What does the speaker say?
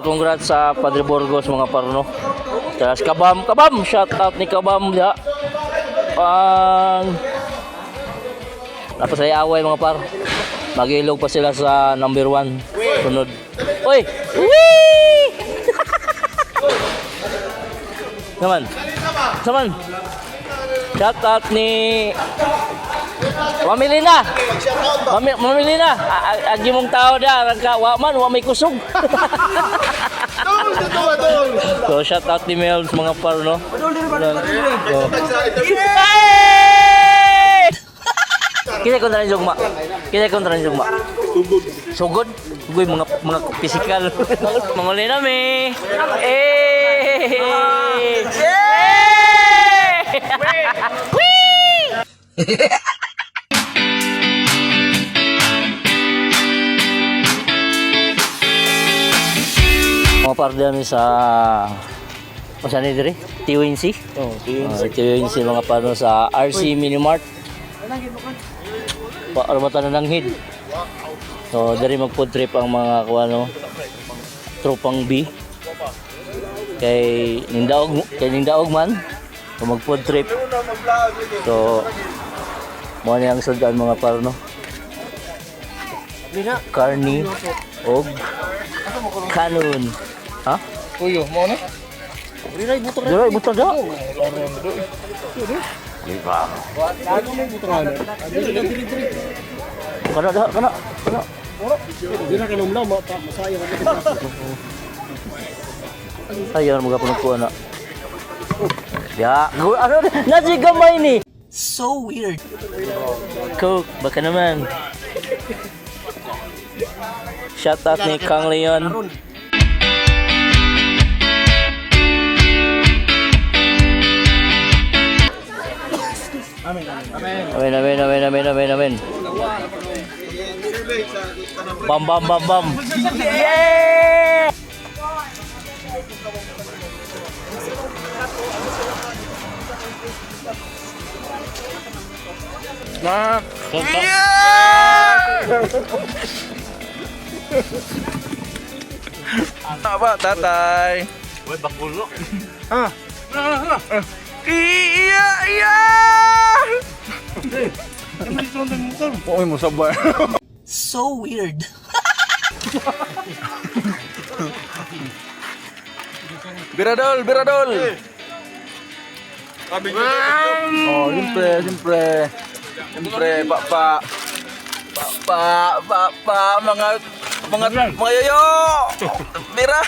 Congrats sa Padre Burgos mga parno. Tapos Kabam, shout out ni Kabam ya. Tapos ay away mga par. Mag-ilog pa sila sa number 1. Sunod. Oy! Wee! Naman. Shout out ni Mamili na. Mamili na. Agi mong tao da, wa may kusog. So shout out ni Mel mga par no. Kita kontra jugma. Sugod. Guy mga physical. Manguli na mi. Mga par dami sa masan ni diri? TUNC? Oh, TUNC mga par no sa RC Minimart. Armatan na ng hid. So, dari mag-food trip ang mga kuano tropang B. Kay Nindaog man. So, mag-food trip. So, mo ni ang sudan mga par no. Carni og kanon. Ha? Uyo, mo na? Diray buto da. Diba? Kana. Di na kanumlaw, masaya ka. Ayaw mga puno na. Ya, ano nasi gamay ni. So weird. Coke, baka naman. Shout out ni Kang Leon. Amen. Bam. Yeah! Nah, apa tatay? Uy, bakulo. Ah. Iya. Oy mo sabay. So weird. Biradol. Oh, siyempre, pak, mga yoyo. Bira.